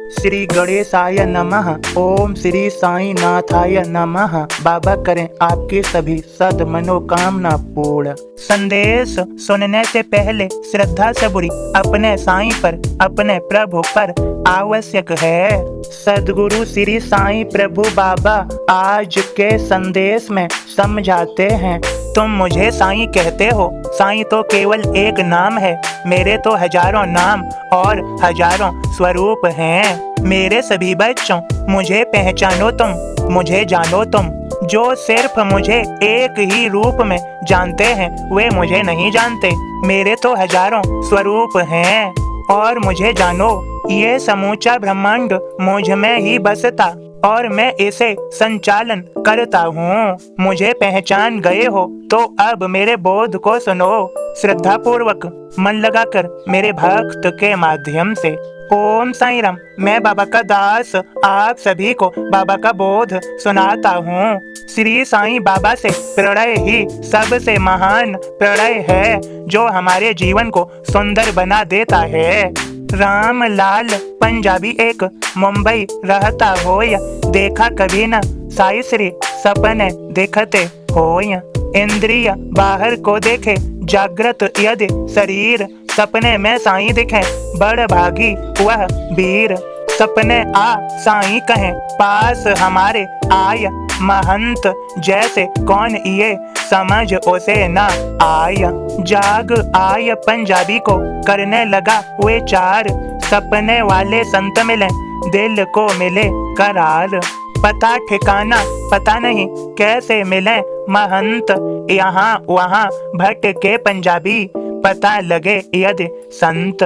श्री गणेशाय नमः। ओम श्री साईं नाथाय नमः। बाबा करें आपकी सभी सद मनोकामना पूर्ण। संदेश सुनने से पहले श्रद्धा सबूरी अपने साईं पर, अपने प्रभु पर आवश्यक है। सदगुरु श्री साईं प्रभु बाबा आज के संदेश में समझाते हैं। तुम मुझे साईं कहते हो, साईं तो केवल एक नाम है, मेरे तो हजारों नाम और हजारों स्वरूप हैं। मेरे सभी बच्चों, मुझे पहचानो तुम, मुझे जानो तुम। जो सिर्फ मुझे एक ही रूप में जानते हैं वे मुझे नहीं जानते। मेरे तो हजारों स्वरूप हैं और मुझे जानो। ये समूचा ब्रह्मांड मुझ में ही बसता और मैं इसे संचालन करता हूँ। मुझे पहचान गए हो तो अब मेरे बोध को सुनो। श्रद्धा पूर्वक मन लगाकर मेरे भक्त के माध्यम से। ओम साईं राम। मैं बाबा का दास आप सभी को बाबा का बोध सुनाता हूँ। श्री साईं बाबा से प्रणय ही सबसे महान प्रणय है, जो हमारे जीवन को सुंदर बना देता है। राम लाल पंजाबी एक मुंबई रहता होय, देखा कभी न साई श्री सपने देखते होय। इंद्रिय बाहर को देखे, जागृत यदि शरीर, सपने में साईं दिखे, बड़ भागी वह वीर। सपने आ साईं कहें, पास हमारे आय, महंत जैसे कौन ये समझ उसे न आय। जाग आय पंजाबी को करने लगा वे चार, सपने वाले संत मिले, दिल को मिले करार। पता ठिकाना पता नहीं कैसे मिले महंत, यहाँ वहाँ भटके पंजाबी, पता लगे यदि संत।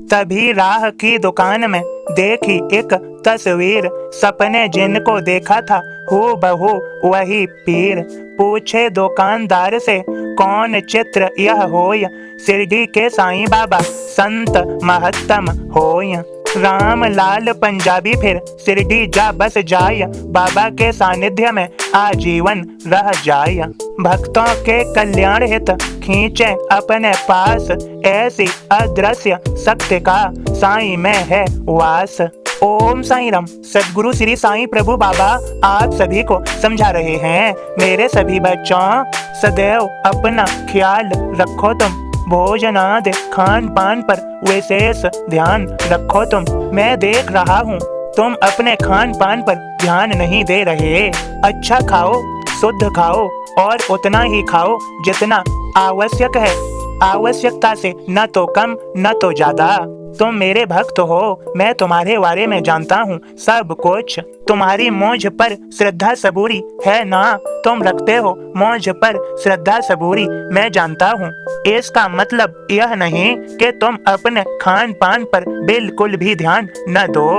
तभी राह की दुकान में देखी एक तस्वीर, सपने जिनको देखा था हूबहू वही पीर। पूछे दुकानदार से कौन चित्र यह होय, शिरडी के साईं बाबा संत महत्तम होय। राम लाल पंजाबी फिर शिरडी जा बस जाय, बाबा के सानिध्य में आजीवन रह जाय। भक्तों के कल्याण हित खींचे अपने पास, ऐसी अदृश्य शक्ति का साईं में है वास। ओम साईं राम। सदगुरु श्री साईं प्रभु बाबा आप सभी को समझा रहे हैं। मेरे सभी बच्चों, सदैव अपना ख्याल रखो तुम। भोजनादि खान पान पर विशेष ध्यान रखो तुम। मैं देख रहा हूँ तुम अपने खान पान पर ध्यान नहीं दे रहे। अच्छा खाओ, शुद्ध खाओ और उतना ही खाओ जितना आवश्यक है, आवश्यकता से न तो कम न तो ज्यादा। तुम मेरे भक्त हो, मैं तुम्हारे बारे में जानता हूँ सब कुछ। तुम्हारी मुझ पर श्रद्धा सबूरी है ना, तुम रखते हो मुझ पर श्रद्धा सबूरी, मैं जानता हूँ। इसका मतलब यह नहीं कि तुम अपने खान पान पर बिल्कुल भी ध्यान न दो।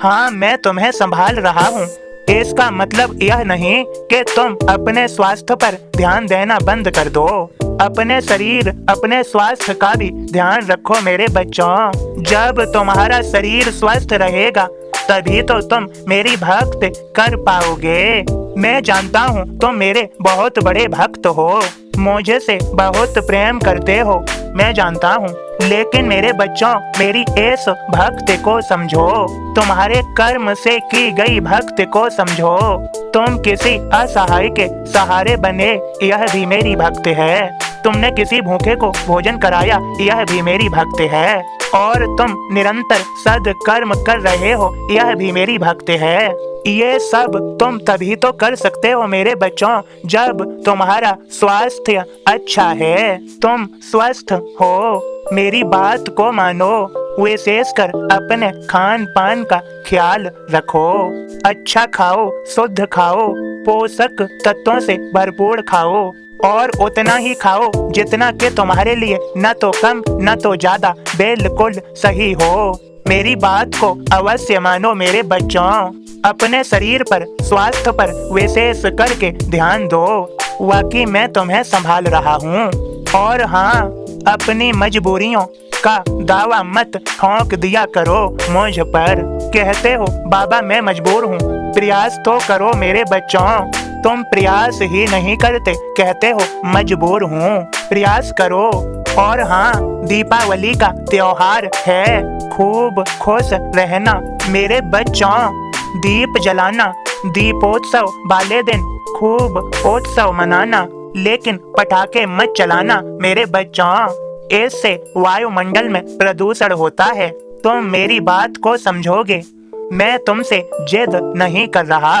हाँ, मैं तुम्हें संभाल रहा हूँ। इसका मतलब यह नहीं कि तुम अपने स्वास्थ्य पर ध्यान देना बंद कर दो। अपने शरीर, अपने स्वास्थ्य का भी ध्यान रखो मेरे बच्चों। जब तुम्हारा शरीर स्वस्थ रहेगा तभी तो तुम मेरी भक्त कर पाओगे। मैं जानता हूँ तुम मेरे बहुत बड़े भक्त हो, मुझे से बहुत प्रेम करते हो, मैं जानता हूँ। लेकिन मेरे बच्चों, मेरी इस भक्ति को समझो, तुम्हारे कर्म से की गई भक्ति को समझो। तुम किसी असहाय के सहारे बने, यह भी मेरी भक्ति है। तुमने किसी भूखे को भोजन कराया, यह भी मेरी भक्ति है। और तुम निरंतर सद्कर्म कर रहे हो, यह भी मेरी भक्ति है। ये सब तुम तभी तो कर सकते हो मेरे बच्चों, जब तुम्हारा स्वास्थ्य अच्छा है, तुम स्वस्थ हो। मेरी बात को मानो, विशेषकर अपने खान पान का ख्याल रखो। अच्छा खाओ, शुद्ध खाओ, पोषक तत्वों से भरपूर खाओ और उतना ही खाओ जितना कि तुम्हारे लिए न तो कम न तो ज्यादा, बिल्कुल सही हो। मेरी बात को अवश्य मानो मेरे बच्चों। अपने शरीर पर, स्वास्थ्य पर विशेष करके ध्यान दो। वाकई मैं तुम्हें संभाल रहा हूँ। और हाँ, अपनी मजबूरियों का दावा मत ठोक दिया करो मुझ पर। कहते हो बाबा मैं मजबूर हूँ, प्रयास तो करो मेरे बच्चों। तुम प्रयास ही नहीं करते, कहते हो मजबूर हूँ। प्रयास करो। और हाँ, दीपावली का त्योहार है, खूब खुश रहना मेरे बच्चों। दीप जलाना, दीपोत्सव वाले दिन खूब उत्सव मनाना, लेकिन पटाखे मत चलाना मेरे बच्चों। इससे वायुमंडल में प्रदूषण होता है। तुम मेरी बात को समझोगे? मैं तुमसे जिद नहीं कर रहा।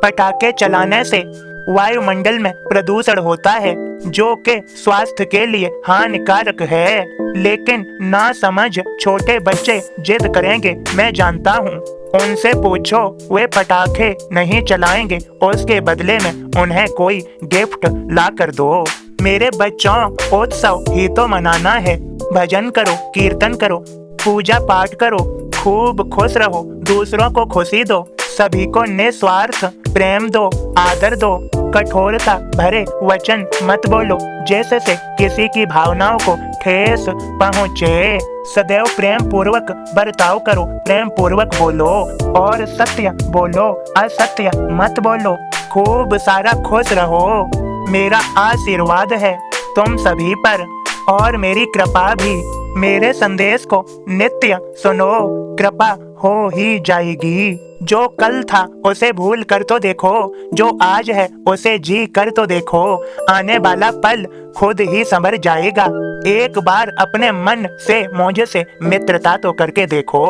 पटाखे चलाने से वायुमंडल में प्रदूषण होता है, जो कि स्वास्थ्य के लिए हानिकारक है। लेकिन ना समझ छोटे बच्चे जिद करेंगे, मैं जानता हूँ। उनसे पूछो, वे पटाखे नहीं चलाएंगे। उसके बदले में उन्हें कोई गिफ्ट ला कर दो। मेरे बच्चों, उत्सव ही तो मनाना है। भजन करो, कीर्तन करो, पूजा पाठ करो, खूब खुश रहो, दूसरों को खुशी दो, सभी को निस्वार्थ प्रेम दो, आदर दो, कठोरता भरे वचन मत बोलो जैसे से किसी की भावनाओं को ठेस पहुँचे। सदैव प्रेम पूर्वक बर्ताव करो, प्रेम पूर्वक बोलो और सत्य बोलो, असत्य मत बोलो। खूब सारा खुश रहो। मेरा आशीर्वाद है तुम सभी पर और मेरी कृपा भी। मेरे संदेश को नित्य सुनो, कृपा हो ही जाएगी। जो कल था उसे भूल कर तो देखो, जो आज है उसे जी कर तो देखो। आने वाला पल खुद ही संभर जाएगा। एक बार अपने मन से मुझसे मित्रता तो करके देखो।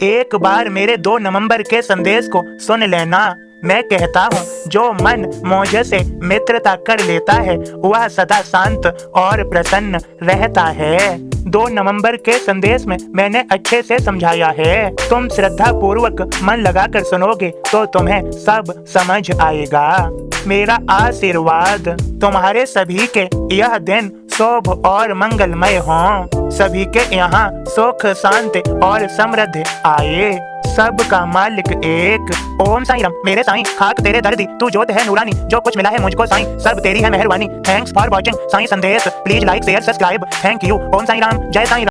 एक बार मेरे 2 नवंबर के संदेश को सुन लेना। मैं कहता हूँ, जो मन मुझसे मित्रता कर लेता है वह सदा शांत और प्रसन्न रहता है। 2 नवंबर के संदेश में मैंने अच्छे से समझाया है। तुम श्रद्धा पूर्वक मन लगाकर सुनोगे तो तुम्हें सब समझ आएगा। मेरा आशीर्वाद तुम्हारे सभी के यह दिन शुभ और मंगलमय हो। सभी के यहाँ सुख शांति और समृद्धि आए। सबका मालिक एक। ओम साईं राम। मेरे साईं, खाक तेरे दर्दी, तू जोत है नूरानी। जो कुछ मिला है मुझको साईं, सब तेरी है मेहरबानी। Thanks for watching Sai Sandesh. Please like share subscribe. Thank you. Om Sai Ram. जय साईं राम।